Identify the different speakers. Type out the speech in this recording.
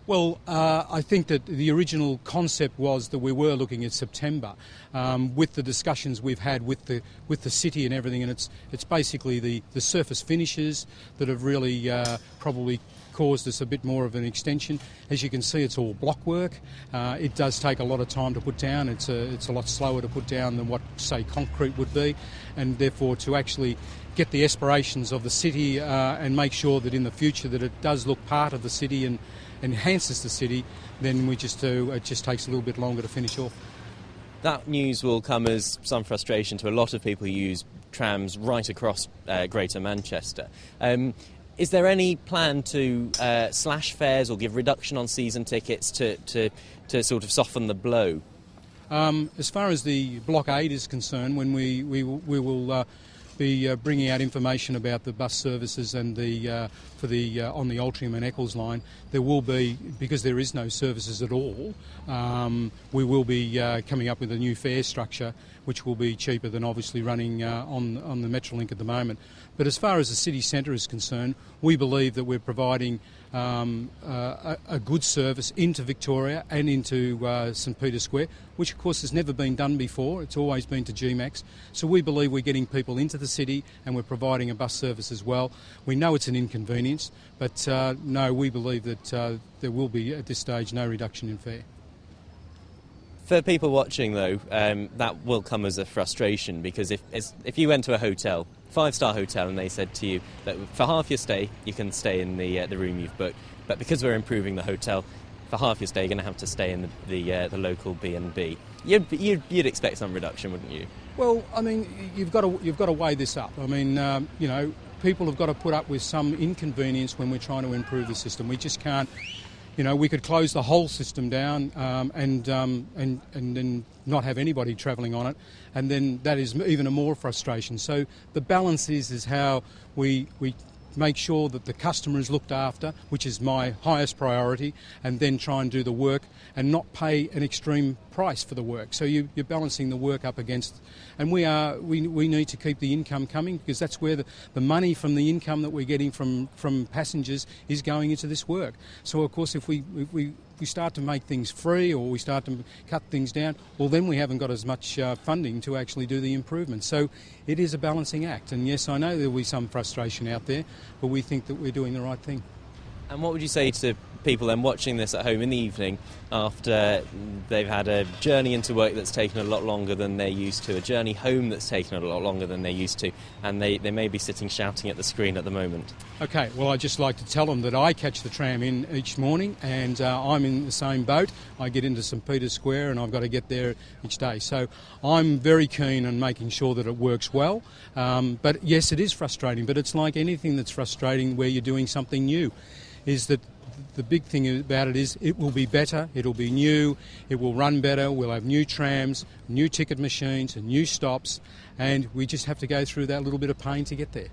Speaker 1: Well, I think that the original concept was that we were looking at September, with the discussions we've had with the city and everything, and it's basically the surface finishes that have really probably caused us a bit more of an extension. As you can see, it's all block work. It does take a lot of time to put down. It's a lot slower to put down than what, say, concrete would be, and therefore to actually get the aspirations of the city and make sure that in the future that it does look part of the city and enhances the city, then it just takes a little bit longer to finish off.
Speaker 2: That news will come as some frustration to a lot of people who use trams right across Greater Manchester. Is there any plan to slash fares or give reduction on season tickets to sort of soften the blow?
Speaker 1: As far as the blockade is concerned, when we will be bringing out information about the bus services and on the Altrincham and Eccles line, there will be, because there is no services at all, we will be coming up with a new fare structure which will be cheaper than obviously running on the Metrolink at the moment. But as far as the city centre is concerned, we believe that we're providing a good service into Victoria and into St Peter's Square, which of course has never been done before. It's always been to GMAX. So we believe we're getting people into the city and we're providing a bus service as well. We know it's an inconvenience, but no, we believe that there will be at this stage no reduction in fare.
Speaker 2: For people watching, though, that will come as a frustration, because if you went to a hotel, 5-star hotel, and they said to you that for half your stay you can stay in the room you've booked, but because we're improving the hotel, for half your stay you're going to have to stay in the local B&B. You'd expect some reduction, wouldn't you? Well,
Speaker 1: I mean, you've got to weigh this up. I mean, people have got to put up with some inconvenience when we're trying to improve the system. We just can't. We could close the whole system down and then not have anybody travelling on it, and then that is even a more frustration. So the balance is how we make sure that the customer is looked after, which is my highest priority, and then try and do the work and not pay an extreme price for the work. So you're balancing the work up against, and we need to keep the income coming, because that's where the money from the income that we're getting from passengers is going into this work. So of course if we start to make things free or we start to cut things down, well then we haven't got as much funding to actually do the improvements. So it is a balancing act, and yes, I know there will be some frustration out there, but we think that we're doing the right thing.
Speaker 2: And what would you say to people then watching this at home in the evening after they've had a journey into work that's taken a lot longer than they're used to, a journey home that's taken a lot longer than they're used to, and they may be sitting shouting at the screen at the moment?
Speaker 1: Okay, well, I'd just like to tell them that I catch the tram in each morning, and I'm in the same boat. I get into St Peter's Square and I've got to get there each day. So I'm very keen on making sure that it works well. But yes, it is frustrating, but it's like anything that's frustrating where you're doing something new, is that the big thing about it is it will be better, it'll be new, it will run better, we'll have new trams, new ticket machines and new stops, and we just have to go through that little bit of pain to get there.